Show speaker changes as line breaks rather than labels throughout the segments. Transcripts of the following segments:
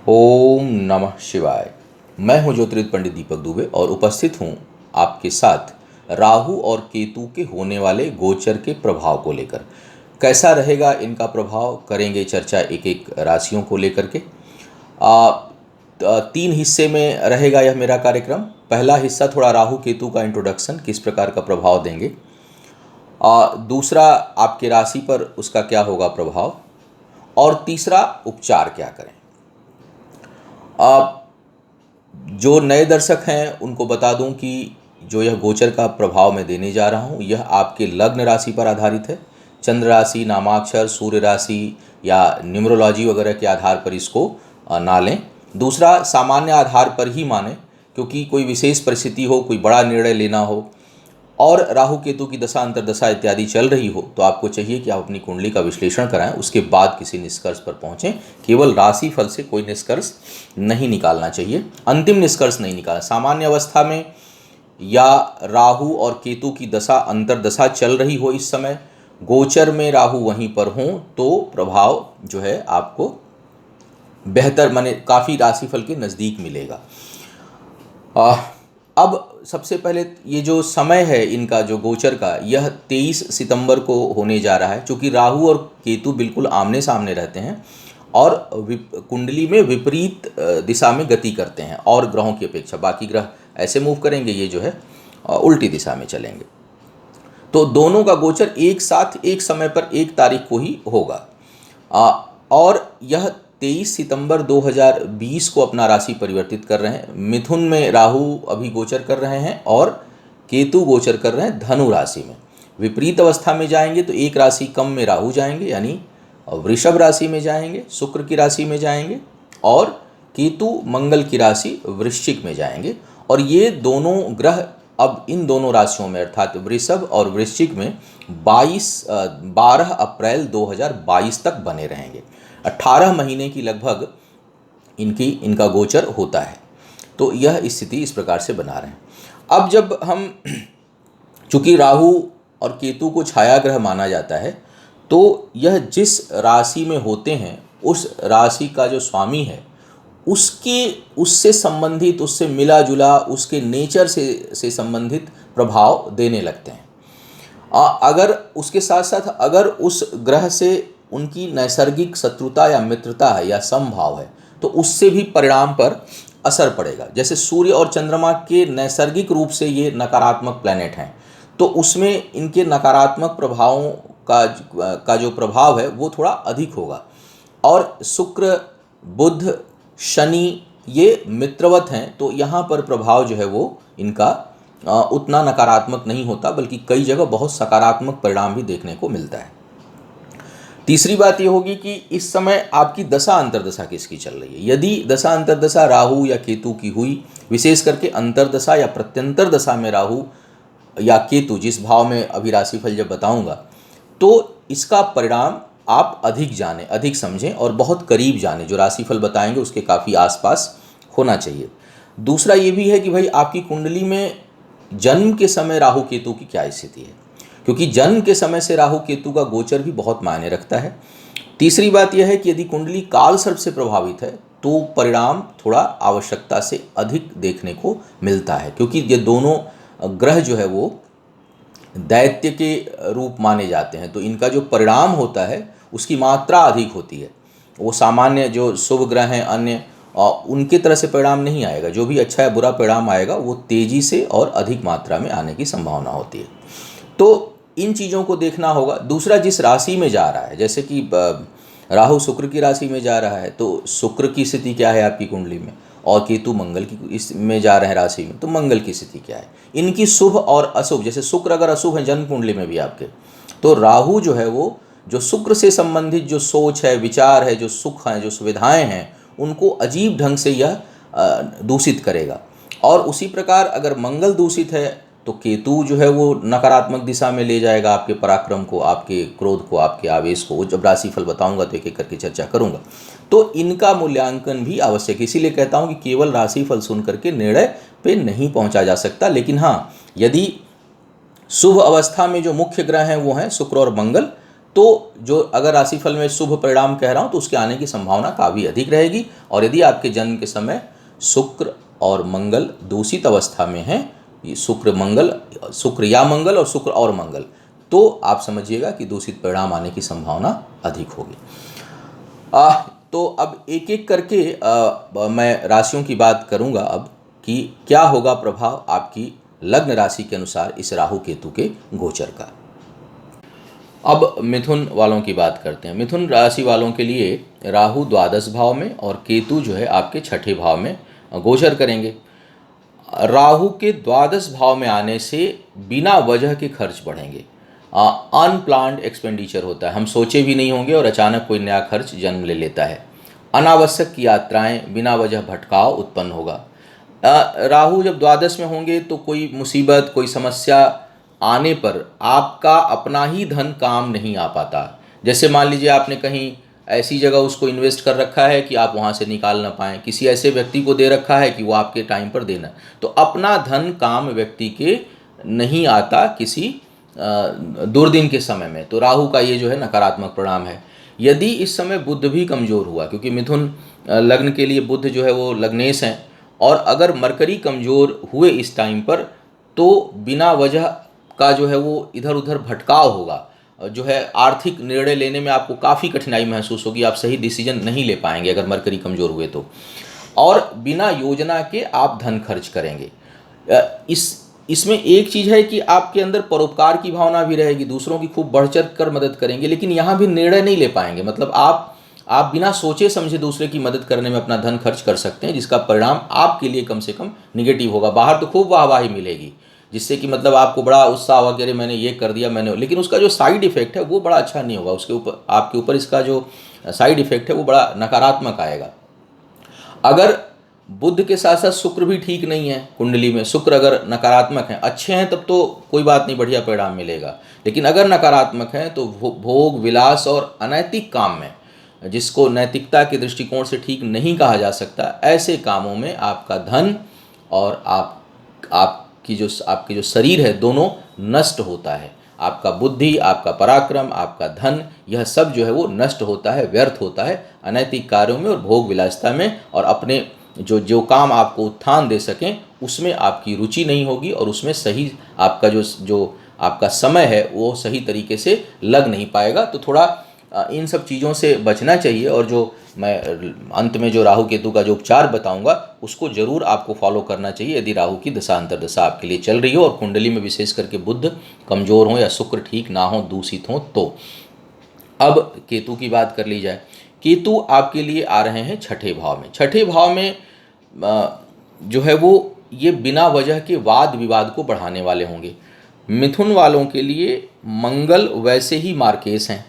ओम नमः शिवाय। मैं हूं ज्योतिर्विद पंडित दीपक दुबे और उपस्थित हूं आपके साथ राहु और केतु के होने वाले गोचर के प्रभाव को लेकर। कैसा रहेगा इनका प्रभाव, करेंगे चर्चा एक एक राशियों को लेकर के। तीन हिस्से में रहेगा यह मेरा कार्यक्रम। पहला हिस्सा थोड़ा राहु केतु का इंट्रोडक्शन, किस प्रकार का प्रभाव देंगे। दूसरा आपके राशि पर उसका क्या होगा प्रभाव, और तीसरा उपचार क्या करें। जो नए दर्शक हैं उनको बता दूं कि जो यह गोचर का प्रभाव मैं देने जा रहा हूं यह आपके लग्न राशि पर आधारित है। चंद्र राशि, नामाक्षर, सूर्य राशि या न्यूमरोलॉजी वगैरह के आधार पर इसको ना लें। दूसरा, सामान्य आधार पर ही माने, क्योंकि कोई विशेष परिस्थिति हो, कोई बड़ा निर्णय लेना हो और राहु केतु की दशा अंतर्दशा इत्यादि चल रही हो तो आपको चाहिए कि आप अपनी कुंडली का विश्लेषण कराएं, उसके बाद किसी निष्कर्ष पर पहुंचें। केवल राशि फल से कोई निष्कर्ष नहीं निकालना चाहिए, अंतिम निष्कर्ष नहीं निकालना। सामान्य अवस्था में या राहु और केतु की दशा अंतर्दशा चल रही हो, इस समय गोचर में राहु वहीं पर हों तो प्रभाव जो है आपको बेहतर, माने काफ़ी राशिफल के नज़दीक मिलेगा। अब सबसे पहले ये जो समय है इनका जो गोचर का, यह 23 सितंबर को होने जा रहा है। चूँकि राहु और केतु बिल्कुल आमने सामने रहते हैं और कुंडली में विपरीत दिशा में गति करते हैं और ग्रहों की अपेक्षा। बाकी ग्रह ऐसे मूव करेंगे, ये जो है उल्टी दिशा में चलेंगे। तो दोनों का गोचर एक साथ एक समय पर 1 तारीख को ही होगा और यह 23 सितंबर 2020 को अपना राशि परिवर्तित कर रहे हैं। मिथुन में राहु अभी गोचर कर रहे हैं और केतु गोचर कर रहे हैं धनु राशि में। विपरीत अवस्था में जाएंगे तो एक राशि कम में राहु जाएंगे, यानी वृषभ राशि में जाएंगे, शुक्र की राशि में जाएंगे, और केतु मंगल की राशि वृश्चिक में जाएंगे। और ये दोनों ग्रह अब इन दोनों राशियों में अर्थात वृषभ और वृश्चिक में 12 अप्रैल 2022 तक बने रहेंगे। 18 महीने की लगभग इनका गोचर होता है। तो यह स्थिति इस प्रकार से बना रहे हैं। अब जब हम, चूँकि राहु और केतु को छाया ग्रह माना जाता है, तो यह जिस राशि में होते हैं उस राशि का जो स्वामी है उससे संबंधित, उससे मिला जुला, उसके नेचर से संबंधित प्रभाव देने लगते हैं। अगर उसके साथ साथ अगर उस ग्रह से उनकी नैसर्गिक शत्रुता या मित्रता है या समभाव है तो उससे भी परिणाम पर असर पड़ेगा। जैसे सूर्य और चंद्रमा के नैसर्गिक रूप से ये नकारात्मक प्लैनेट हैं, तो उसमें इनके नकारात्मक प्रभावों का जो प्रभाव है वो थोड़ा अधिक होगा। और शुक्र, बुध, शनि ये मित्रवत हैं, तो यहाँ पर प्रभाव जो है वो इनका उतना नकारात्मक नहीं होता, बल्कि कई जगह बहुत सकारात्मक परिणाम भी देखने को मिलता है। तीसरी बात ये होगी कि इस समय आपकी दशा अंतर्दशा किसकी चल रही है। यदि दशा अंतर्दशा राहु या केतु की हुई, विशेष करके अंतर्दशा या प्रत्यंतर दशा में राहु या केतु, जिस भाव में अभी राशिफल जब बताऊंगा, तो इसका परिणाम आप अधिक जानें, अधिक समझें और बहुत करीब जानें। जो राशिफल बताएंगे उसके काफ़ी आसपास होना चाहिए। दूसरा ये भी है कि भाई आपकी कुंडली में जन्म के समय राहु केतु की क्या स्थिति है, क्योंकि जन्म के समय से राहु केतु का गोचर भी बहुत मायने रखता है। तीसरी बात यह है कि यदि कुंडली काल सर्प से प्रभावित है तो परिणाम थोड़ा आवश्यकता से अधिक देखने को मिलता है, क्योंकि ये दोनों ग्रह जो है वो दैत्य के रूप माने जाते हैं, तो इनका जो परिणाम होता है उसकी मात्रा अधिक होती है। वो सामान्य जो शुभ ग्रह हैं अन्य, उनके तरह से परिणाम नहीं आएगा। जो भी अच्छा या बुरा परिणाम आएगा वो तेज़ी से और अधिक मात्रा में आने की संभावना होती है। तो इन चीज़ों को देखना होगा। दूसरा, जिस राशि में जा रहा है, जैसे कि राहु शुक्र की राशि में जा रहा है तो शुक्र की स्थिति क्या है आपकी कुंडली में, और केतु मंगल की में जा रहे हैं राशि में तो मंगल की स्थिति क्या है। इनकी शुभ और अशुभ, जैसे शुक्र अगर अशुभ है जन्म कुंडली में भी आपके, तो राहु जो है वो जो शुक्र से संबंधित जो सोच है, विचार है, जो सुख हैं, जो सुविधाएं हैं, उनको अजीब ढंग से यह दूषित करेगा। और उसी प्रकार अगर मंगल दूषित है तो केतु जो है वो नकारात्मक दिशा में ले जाएगा आपके पराक्रम को, आपके क्रोध को, आपके आवेश को। जब राशिफल बताऊंगा तो एक एक करके चर्चा करूंगा। तो इनका मूल्यांकन भी आवश्यक है। इसीलिए कहता हूं कि केवल राशिफल सुन करके निर्णय पे नहीं पहुंचा जा सकता। लेकिन हाँ, यदि शुभ अवस्था में जो मुख्य ग्रह हैं वो हैं शुक्र और मंगल, तो जो अगर राशिफल में शुभ परिणाम कह रहा हूँ तो उसके आने की संभावना काफ़ी अधिक रहेगी। और यदि आपके जन्म के समय शुक्र और मंगल दूषित अवस्था में हैं, शुक्र या मंगल और शुक्र और मंगल, तो आप समझिएगा कि दूषित परिणाम आने की संभावना अधिक होगी। तो अब एक एक करके मैं राशियों की बात करूंगा अब कि क्या होगा प्रभाव आपकी लग्न राशि के अनुसार इस राहु केतु के गोचर का। अब मिथुन वालों की बात करते हैं। मिथुन राशि वालों के लिए राहु द्वादश भाव में और केतु जो है आपके छठे भाव में गोचर करेंगे। राहु के द्वादश भाव में आने से बिना वजह के खर्च बढ़ेंगे। अनप्लान्ड एक्सपेंडिचर होता है, हम सोचे भी नहीं होंगे और अचानक कोई नया खर्च जन्म ले लेता है। अनावश्यक यात्राएं, बिना वजह भटकाव उत्पन्न होगा। राहु जब द्वादश में होंगे तो कोई मुसीबत, कोई समस्या आने पर आपका अपना ही धन काम नहीं आ पाता। जैसे मान लीजिए आपने कहीं ऐसी जगह उसको इन्वेस्ट कर रखा है कि आप वहाँ से निकाल ना पाएँ, किसी ऐसे व्यक्ति को दे रखा है कि वो आपके टाइम पर देना, तो अपना धन काम व्यक्ति के नहीं आता किसी दुर्दिन के समय में। तो राहु का ये जो है नकारात्मक परिणाम है। यदि इस समय बुध भी कमज़ोर हुआ, क्योंकि मिथुन लग्न के लिए बुध जो है वो लग्नेश हैं, और अगर मरकरी कमज़ोर हुए इस टाइम पर तो बिना वजह का जो है वो इधर उधर भटकाव होगा, जो है आर्थिक निर्णय लेने में आपको काफ़ी कठिनाई महसूस होगी, आप सही डिसीजन नहीं ले पाएंगे अगर मरकरी कमज़ोर हुए तो। और बिना योजना के आप धन खर्च करेंगे। इसमें एक चीज़ है कि आपके अंदर परोपकार की भावना भी रहेगी, दूसरों की खूब बढ़ चढ़ कर मदद करेंगे, लेकिन यहाँ भी निर्णय नहीं ले पाएंगे। मतलब आप बिना सोचे समझे दूसरे की मदद करने में अपना धन खर्च कर सकते हैं, जिसका परिणाम आपके लिए कम से कम निगेटिव होगा। बाहर तो खूब वाहवाही मिलेगी, जिससे कि मतलब आपको बड़ा उत्साह होगा कि अरे मैंने ये कर दिया मैंने, लेकिन उसका जो साइड इफेक्ट है वो बड़ा अच्छा नहीं होगा। उसके ऊपर आपके ऊपर इसका जो साइड इफेक्ट है वो बड़ा नकारात्मक आएगा। अगर बुध के साथ साथ शुक्र भी ठीक नहीं है कुंडली में, शुक्र अगर नकारात्मक हैं, अच्छे हैं तब तो कोई बात नहीं, बढ़िया परिणाम मिलेगा, लेकिन अगर नकारात्मक हैं तो भोग विलास और अनैतिक काम में, जिसको नैतिकता के दृष्टिकोण से ठीक नहीं कहा जा सकता, ऐसे कामों में आपका धन और आपके जो शरीर है दोनों नष्ट होता है। आपका बुद्धि, आपका पराक्रम, आपका धन, यह सब जो है वो नष्ट होता है, व्यर्थ होता है अनैतिक कार्यों में और भोग विलासिता में, और अपने जो काम आपको उत्थान दे सकें उसमें आपकी रुचि नहीं होगी, और उसमें सही आपका जो आपका समय है वो सही तरीके से लग नहीं पाएगा। तो थोड़ा इन सब चीज़ों से बचना चाहिए, और जो मैं अंत में जो राहु केतु का जो उपचार बताऊंगा उसको जरूर आपको फॉलो करना चाहिए यदि राहु की दशा अंतर्दशा आपके लिए चल रही हो और कुंडली में विशेष करके बुध कमज़ोर हो या शुक्र ठीक ना हो, दूषित हो तो। अब केतु की बात कर ली जाए। केतु आपके लिए आ रहे हैं छठे भाव में। छठे भाव में जो है वो ये बिना वजह के वाद विवाद को बढ़ाने वाले होंगे। मिथुन वालों के लिए मंगल वैसे ही मार्केस हैं,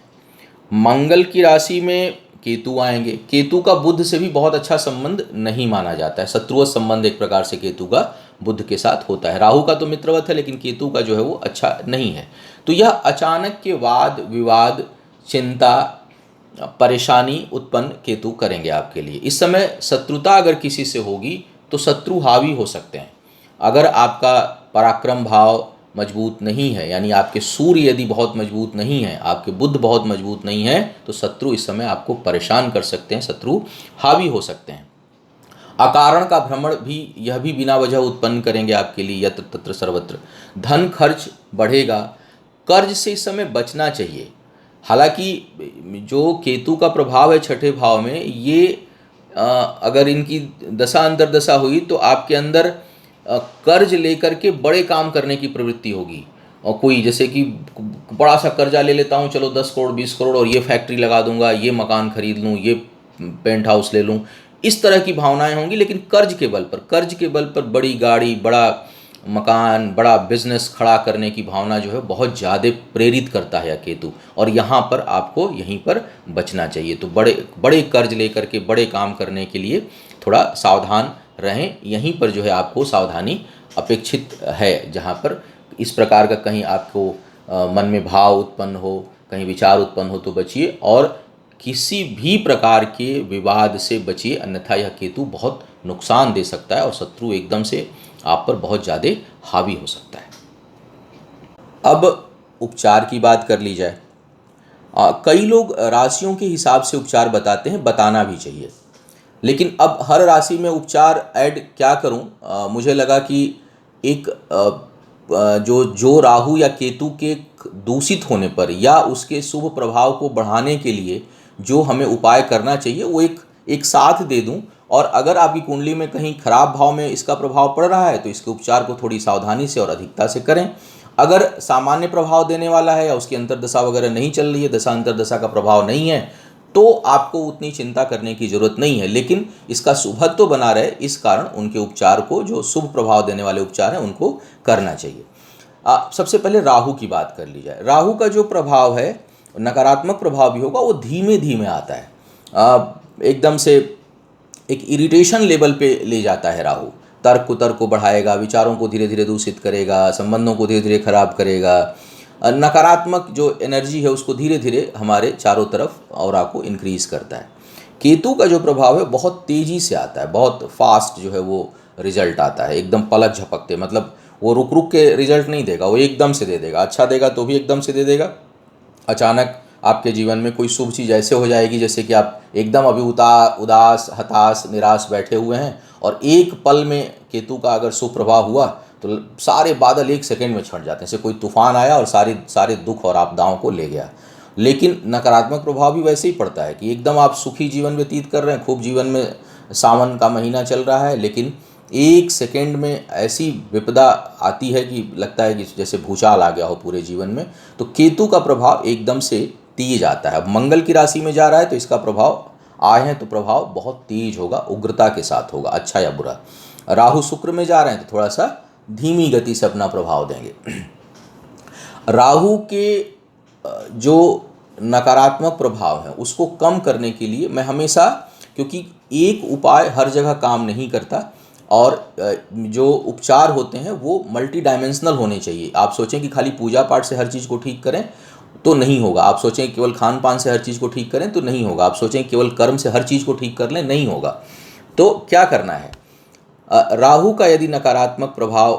मंगल की राशि में केतु आएंगे। केतु का बुध से भी बहुत अच्छा संबंध नहीं माना जाता है, शत्रुवत संबंध एक प्रकार से केतु का बुध के साथ होता है। राहु का तो मित्रवत है, लेकिन केतु का जो है वो अच्छा नहीं है। तो यह अचानक के वाद विवाद, चिंता, परेशानी उत्पन्न केतु करेंगे आपके लिए। इस समय शत्रुता अगर किसी से होगी तो शत्रु हावी हो सकते हैं। अगर आपका पराक्रम भाव मजबूत नहीं है, यानी आपके सूर्य यदि बहुत मजबूत नहीं है, आपके बुध बहुत मजबूत नहीं है, तो शत्रु इस समय आपको परेशान कर सकते हैं, शत्रु हावी हो सकते हैं। अकारण का भ्रमण भी, यह भी बिना वजह उत्पन्न करेंगे आपके लिए यत्र तत्र सर्वत्र। धन खर्च बढ़ेगा, कर्ज से इस समय बचना चाहिए। हालांकि जो केतु का प्रभाव है छठे भाव में, ये अगर इनकी दशा अंतर्दशा हुई तो आपके अंदर कर्ज लेकर के बड़े काम करने की प्रवृत्ति होगी। और कोई जैसे कि बड़ा सा कर्जा ले लेता हूँ, चलो 10 करोड़ 20 करोड़ और ये फैक्ट्री लगा दूंगा, ये मकान खरीद लूँ, ये पेंट हाउस ले लूँ, इस तरह की भावनाएं होंगी। लेकिन कर्ज के बल पर बड़ी गाड़ी, बड़ा मकान, बड़ा बिजनेस खड़ा करने की भावना जो है बहुत ज़्यादा प्रेरित करता है केतु, और यहाँ पर आपको यहीं पर बचना चाहिए। तो बड़े कर्ज लेकर के बड़े काम करने के लिए थोड़ा सावधान रहें। यहीं पर जो है आपको सावधानी अपेक्षित है, जहाँ पर इस प्रकार का कहीं आपको मन में भाव उत्पन्न हो, कहीं विचार उत्पन्न हो तो बचिए, और किसी भी प्रकार के विवाद से बचिए, अन्यथा यह केतु बहुत नुकसान दे सकता है और शत्रु एकदम से आप पर बहुत ज़्यादा हावी हो सकता है। अब उपचार की बात कर ली जाए। कई लोग राशियों के हिसाब से उपचार बताते हैं, बताना भी चाहिए, लेकिन अब हर राशि में उपचार ऐड क्या करूं? मुझे लगा कि एक जो राहु या केतु के दूषित होने पर या उसके शुभ प्रभाव को बढ़ाने के लिए जो हमें उपाय करना चाहिए वो एक साथ दे दूं। और अगर आपकी कुंडली में कहीं खराब भाव में इसका प्रभाव पड़ रहा है तो इसके उपचार को थोड़ी सावधानी से और अधिकता से करें। अगर सामान्य प्रभाव देने वाला है या उसकी अंतर्दशा वगैरह नहीं चल रही है, दशा अंतर्दशा का प्रभाव नहीं है, तो आपको उतनी चिंता करने की जरूरत नहीं है, लेकिन इसका शुभत्व तो बना रहे इस कारण उनके उपचार को, जो शुभ प्रभाव देने वाले उपचार हैं, उनको करना चाहिए। सबसे पहले राहु की बात कर ली जाए। राहु का जो प्रभाव है, नकारात्मक प्रभाव भी होगा, वो धीमे धीमे आता है, एकदम से एक इरिटेशन लेवल पे ले जाता है राहु। तर्क कुतर्क को बढ़ाएगा, विचारों को धीरे धीरे दूषित करेगा, संबंधों को धीरे धीरे खराब करेगा, नकारात्मक जो एनर्जी है उसको धीरे धीरे हमारे चारों तरफ ऑरा को इंक्रीज करता है। केतु का जो प्रभाव है बहुत तेज़ी से आता है, बहुत फास्ट जो है वो रिजल्ट आता है, एकदम पलक झपकते, मतलब वो रुक रुक के रिजल्ट नहीं देगा, वो एकदम से दे देगा। अच्छा देगा तो भी एकदम से दे देगा, अचानक आपके जीवन में कोई शुभ चीज़ ऐसे हो जाएगी जैसे कि आप एकदम अभी उदास, हताश, निराश बैठे हुए हैं और एक पल में केतु का अगर शुभ प्रभाव हुआ तो सारे बादल एक सेकंड में छट जाते हैं, जैसे कोई तूफान आया और सारे दुख और आपदाओं को ले गया। लेकिन नकारात्मक प्रभाव भी वैसे ही पड़ता है कि एकदम आप सुखी जीवन व्यतीत कर रहे हैं, खूब जीवन में सावन का महीना चल रहा है, लेकिन एक सेकंड में ऐसी विपदा आती है कि लगता है कि जैसे भूचाल आ गया हो पूरे जीवन में। तो केतु का प्रभाव एकदम से तेज आता है। अब मंगल की राशि में जा रहा है तो इसका प्रभाव आए हैं तो प्रभाव बहुत तेज होगा, उग्रता के साथ होगा, अच्छा या बुरा। राहु शुक्र में जा रहे हैं तो थोड़ा सा धीमी गति से अपना प्रभाव देंगे। राहु के जो नकारात्मक प्रभाव है उसको कम करने के लिए मैं हमेशा, क्योंकि एक उपाय हर जगह काम नहीं करता और जो उपचार होते हैं वो मल्टी डायमेंशनल होने चाहिए। आप सोचें कि खाली पूजा पाठ से हर चीज़ को ठीक करें तो नहीं होगा, आप सोचें केवल खान पान से हर चीज़ को ठीक करें तो नहीं होगा, आप सोचें केवल कर्म से हर चीज़ को ठीक कर लें, नहीं होगा। तो क्या करना है? राहु का यदि नकारात्मक प्रभाव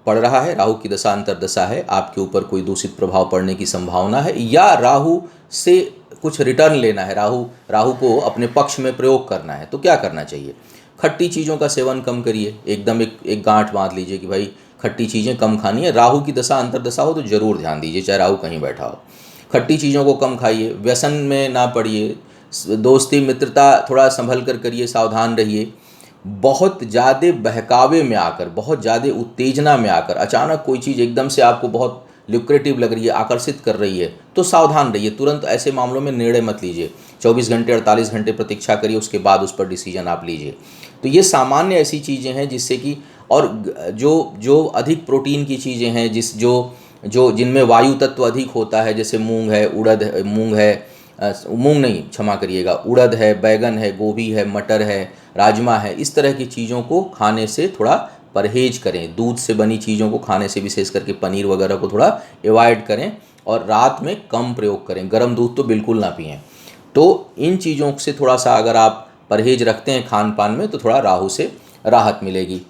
पड़ रहा है, राहु की दशा अंतर्दशा है, आपके ऊपर कोई दूषित प्रभाव पड़ने की संभावना है, या राहु से कुछ रिटर्न लेना है, राहु को अपने पक्ष में प्रयोग करना है, तो क्या करना चाहिए? खट्टी चीज़ों का सेवन कम करिए, एकदम एक गांठ बांध लीजिए कि भाई खट्टी चीज़ें कम खानी है। राहु की दशा अंतर्दशा हो तो ज़रूर ध्यान दीजिए, चाहे राहु कहीं बैठा हो। खट्टी चीज़ों को कम खाइए, व्यसन में ना पड़िए, दोस्ती मित्रता थोड़ा संभल कर करिए, सावधान रहिए। बहुत ज़्यादा बहकावे में आकर, बहुत ज़्यादा उत्तेजना में आकर अचानक कोई चीज़ एकदम से आपको बहुत ल्यूक्रेटिव लग रही है, आकर्षित कर रही है, तो सावधान रहिए, तुरंत ऐसे मामलों में निर्णय मत लीजिए। 24 घंटे 48 घंटे प्रतीक्षा करिए, उसके बाद उस पर डिसीजन आप लीजिए। तो ये सामान्य ऐसी चीज़ें हैं जिससे कि, और जो अधिक प्रोटीन की चीज़ें हैं, जिनमें वायु तत्व अधिक होता है, जैसे मूंग है, उड़द है, बैगन है, गोभी है, मटर है, राजमा है, इस तरह की चीज़ों को खाने से थोड़ा परहेज करें। दूध से बनी चीज़ों को खाने से, विशेष करके पनीर वगैरह को थोड़ा अवॉइड करें और रात में कम प्रयोग करें। गर्म दूध तो बिल्कुल ना पिएं। तो इन चीज़ों से थोड़ा सा अगर आप परहेज रखते हैं खान पान में तो थोड़ा राहु से राहत मिलेगी।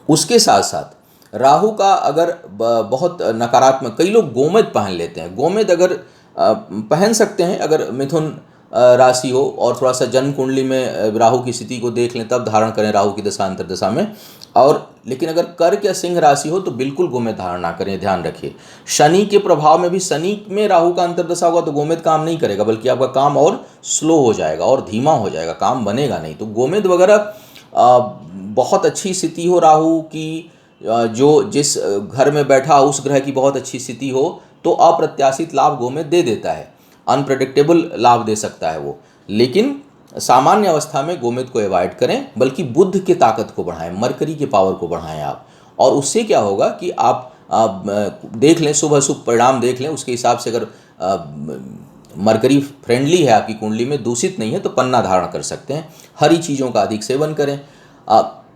उसके साथ साथ राहु का अगर बहुत नकारात्मक, कई लोग गोमेद पहन लेते हैं। गोमेद अगर पहन सकते हैं, अगर मिथुन राशि हो और थोड़ा सा जन्म कुंडली में राहु की स्थिति को देख लें, तब धारण करें राहु की दशा अंतर्दशा में। और लेकिन अगर कर्क या सिंह राशि हो तो बिल्कुल गोमेद धारण ना करें, ध्यान रखिए। शनि के प्रभाव में भी, शनि में राहु का अंतर्दशा होगा तो गोमेद काम नहीं करेगा, बल्कि आपका काम और स्लो हो जाएगा और धीमा हो जाएगा, काम बनेगा नहीं। तो गोमेद वगैरह बहुत अच्छी स्थिति हो राहु की, जो जिस घर में बैठा उस ग्रह की बहुत अच्छी स्थिति हो तो अप्रत्याशित लाभ गोमेद दे देता है, अनप्रेडिक्टेबल लाभ दे सकता है वो। लेकिन सामान्य अवस्था में गोमेद को अवॉइड करें, बल्कि बुध की ताकत को बढ़ाएं, मरकरी के पावर को बढ़ाएं आप। और उससे क्या होगा कि आप देख लें, शुभ अशुभ परिणाम देख लें, उसके हिसाब से अगर मरकरी फ्रेंडली है आपकी कुंडली में, दूषित नहीं है, तो पन्ना धारण कर सकते हैं। हरी चीज़ों का अधिक सेवन करें।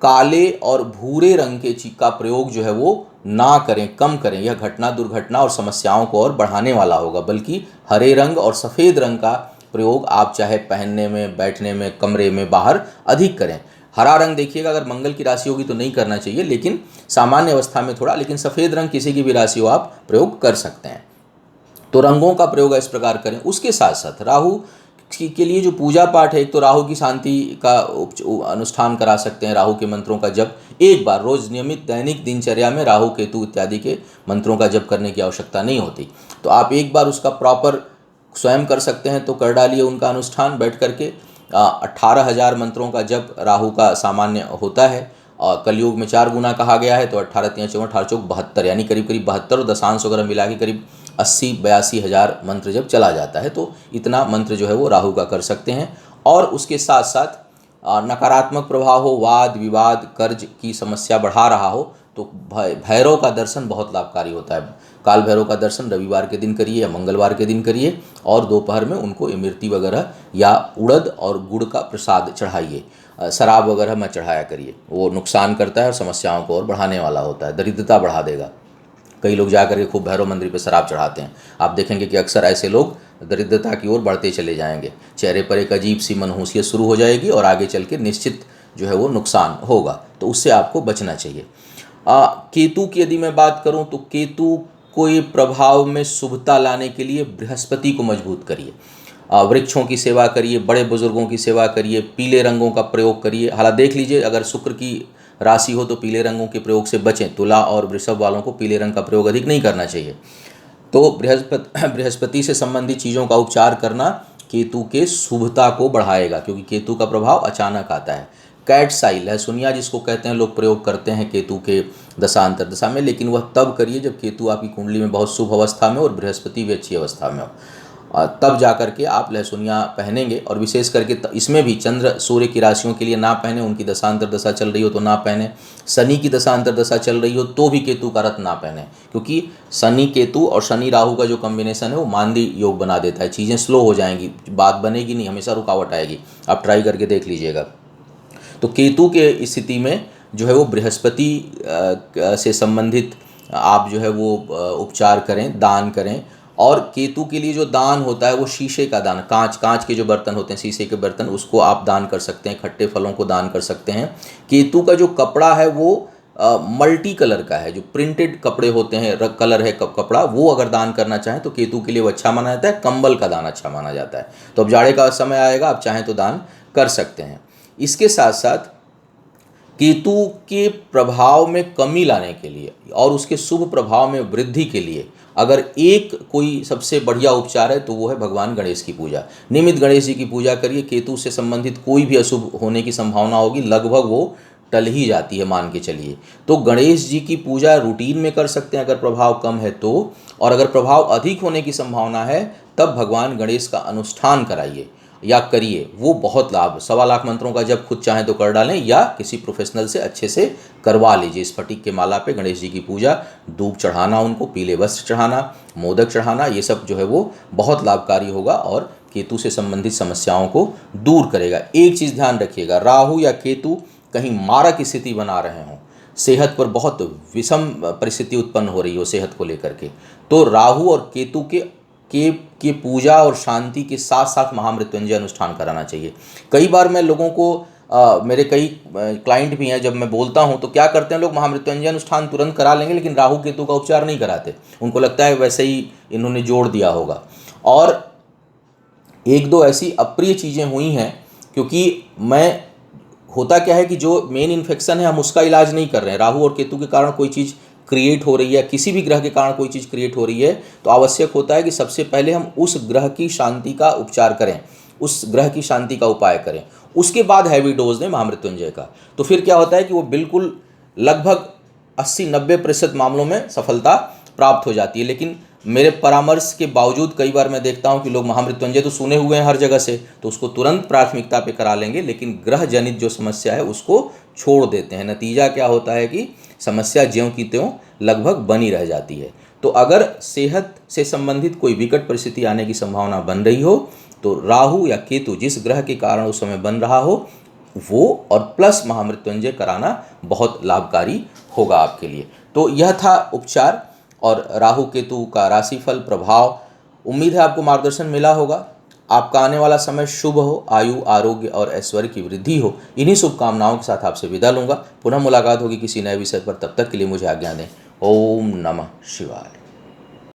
काले और भूरे रंग के चीज का प्रयोग जो है वो ना करें, कम करें। यह घटना, दुर्घटना और समस्याओं को और बढ़ाने वाला होगा, बल्कि हरे रंग और सफ़ेद रंग का प्रयोग आप चाहे पहनने में, बैठने में, कमरे में, बाहर अधिक करें। हरा रंग देखिएगा, अगर मंगल की राशि होगी तो नहीं करना चाहिए, लेकिन सामान्य अवस्था में थोड़ा, लेकिन सफ़ेद रंग किसी की भी राशि हो आप प्रयोग कर सकते हैं। तो रंगों का प्रयोग इस प्रकार करें। उसके साथ साथ राहु के लिए जो पूजा पाठ है, एक तो राहु की शांति का अनुष्ठान करा सकते हैं, राहु के मंत्रों का जप एक बार रोज नियमित दैनिक दिनचर्या में राहु केतु इत्यादि के मंत्रों का जप करने की आवश्यकता नहीं होती। तो आप एक बार उसका प्रॉपर स्वयं कर सकते हैं, तो कर डालिए उनका अनुष्ठान बैठ करके। 18,000 मंत्रों का जप राहु का सामान्य होता है, और कलयुग में 4 गुना कहा गया है, तो 18 3 14 18 चौक 72, यानी करीब करीब 72 और दशांश वगैरह मिला के करीब 80-82 हज़ार मंत्र जब चला जाता है, तो इतना मंत्र जो है वो राहु का कर सकते हैं। और उसके साथ साथ नकारात्मक प्रभाव हो, वाद विवाद, कर्ज की समस्या बढ़ा रहा हो, तो भैरव का दर्शन बहुत लाभकारी होता है। काल भैरव का दर्शन रविवार के दिन करिए या मंगलवार के दिन करिए, और दोपहर में उनको इमरती वगैरह या उड़द और गुड़ का प्रसाद चढ़ाइए। शराब वगैरह मत चढ़ाया करिए, वो नुकसान करता है और समस्याओं को और बढ़ाने वाला होता है, दरिद्रता बढ़ा देगा। कई लोग जा करके खूब भैरव मंदिर पे शराब चढ़ाते हैं, आप देखेंगे कि अक्सर ऐसे लोग दरिद्रता की ओर बढ़ते चले जाएंगे। चेहरे पर एक अजीब सी मनहूसियत शुरू हो जाएगी और आगे चल के निश्चित जो है वो नुकसान होगा, तो उससे आपको बचना चाहिए। केतु की यदि मैं बात करूं, तो केतु को ये प्रभाव में शुभता लाने के लिए बृहस्पति को मजबूत करिए, वृक्षों की सेवा करिए, बड़े बुजुर्गों की सेवा करिए, पीले रंगों का प्रयोग करिए। हालांकि देख लीजिए, अगर शुक्र की राशि हो तो पीले रंगों के प्रयोग से बचें। तुला और वृषभ वालों को पीले रंग का प्रयोग अधिक नहीं करना चाहिए। तो बृहस्पति से संबंधित चीज़ों का उपचार करना केतु के शुभता को बढ़ाएगा, क्योंकि केतु का प्रभाव अचानक आता है। कैट्स आई, लहसुनिया जिसको कहते हैं, लोग प्रयोग करते हैं केतु के दशा अंतर्दशा में, लेकिन वह तब करिए जब केतु आपकी कुंडली में बहुत शुभ अवस्था में और बृहस्पति भी अच्छी अवस्था में हो, तब जा करके आप लहसुनिया पहनेंगे। और विशेष करके इसमें भी चंद्र सूर्य की राशियों के लिए ना पहने, उनकी दशा अंतर्दशा चल रही हो तो ना पहने। शनि की दशा अंतर्दशा चल रही हो तो भी केतु का रत्न ना पहने, क्योंकि शनि केतु और शनि राहु का जो कॉम्बिनेशन है वो मांदी योग बना देता है, चीज़ें स्लो हो जाएंगी, बात बनेगी नहीं, हमेशा रुकावट आएगी। आप ट्राई करके देख लीजिएगा। तो केतु के स्थिति में जो है वो बृहस्पति से संबंधित आप जो है वो उपचार करें, दान करें। और केतु के लिए जो दान होता है वो शीशे का दान, कांच के जो बर्तन होते हैं, शीशे के बर्तन, उसको आप दान कर सकते हैं। खट्टे फलों को दान कर सकते हैं। केतु का जो कपड़ा है वो मल्टी कलर का है, जो प्रिंटेड कपड़े होते हैं, कलर है कपड़ा, वो अगर दान करना चाहें तो केतु के लिए वो अच्छा माना जाता है। कंबल का दान अच्छा माना जाता है। तो अब जाड़े का समय आएगा, आप चाहें तो दान कर सकते हैं। इसके साथ साथ केतु के प्रभाव में कमी लाने के लिए और उसके शुभ प्रभाव में वृद्धि के लिए अगर एक कोई सबसे बढ़िया उपचार है तो वो है भगवान गणेश की पूजा। नियमित गणेश जी की पूजा करिए। केतु से संबंधित कोई भी अशुभ होने की संभावना होगी, लगभग वो टल ही जाती है, मान के चलिए। तो गणेश जी की पूजा रूटीन में कर सकते हैं अगर प्रभाव कम है तो, और अगर प्रभाव अधिक होने की संभावना है तब भगवान गणेश का अनुष्ठान कराइए या करिए, वो बहुत लाभ। 1.25 लाख मंत्रों का जब खुद चाहें तो कर डालें या किसी प्रोफेशनल से अच्छे से करवा लीजिए। स्फटिक के माला पे गणेश जी की पूजा, धूप चढ़ाना, उनको पीले वस्त्र चढ़ाना, मोदक चढ़ाना, ये सब जो है वो बहुत लाभकारी होगा और केतु से संबंधित समस्याओं को दूर करेगा। एक चीज़ ध्यान रखिएगा, राहु या केतु कहीं मारक स्थिति बना रहे हों, सेहत पर बहुत विषम परिस्थिति उत्पन्न हो रही हो सेहत को लेकर के, तो राहु और केतु के पूजा और शांति के साथ साथ महामृत्युंजय अनुष्ठान कराना चाहिए। कई बार मैं लोगों को मेरे कई क्लाइंट भी हैं, जब मैं बोलता हूं तो क्या करते हैं लोग, महामृत्युंजय अनुष्ठान तुरंत करा लेंगे लेकिन राहु केतु का उपचार नहीं कराते। उनको लगता है वैसे ही इन्होंने जोड़ दिया होगा। और 1-2 ऐसी अप्रिय चीज़ें हुई हैं, क्योंकि होता क्या है कि जो मेन इन्फेक्शन है हम उसका इलाज नहीं कर रहे हैं। राहु और केतु के कारण कोई चीज़ क्रिएट हो रही है, किसी भी ग्रह के कारण कोई चीज़ क्रिएट हो रही है, तो आवश्यक होता है कि सबसे पहले हम उस ग्रह की शांति का उपचार करें, उस ग्रह की शांति का उपाय करें, उसके बाद हैवी डोज दें महामृत्युंजय का। तो फिर क्या होता है कि वो बिल्कुल लगभग 80-90% मामलों में सफलता प्राप्त हो जाती है। लेकिन मेरे परामर्श के बावजूद कई बार मैं देखता हूं कि लोग महामृत्युंजय तो सुने हुए हैं हर जगह से, तो उसको तुरंत प्राथमिकता पे करा लेंगे, लेकिन ग्रह जनित जो समस्या है उसको छोड़ देते हैं। नतीजा क्या होता है कि समस्या ज्यों की त्यों लगभग बनी रह जाती है। तो अगर सेहत से संबंधित कोई विकट परिस्थिति आने की संभावना बन रही हो तो राहु या केतु जिस ग्रह के कारण उस समय बन रहा हो वो और प्लस महामृत्युंजय कराना बहुत लाभकारी होगा आपके लिए। तो यह था उपचार और राहु केतु का राशिफल प्रभाव। उम्मीद है आपको मार्गदर्शन मिला होगा। आपका आने वाला समय शुभ हो, आयु आरोग्य और ऐश्वर्य की वृद्धि हो। इन्हीं शुभकामनाओं के साथ आपसे विदा लूंगा। पुनः मुलाकात होगी किसी नए विषय पर, तब तक के लिए मुझे आज्ञा दें। ओम नमः शिवाय।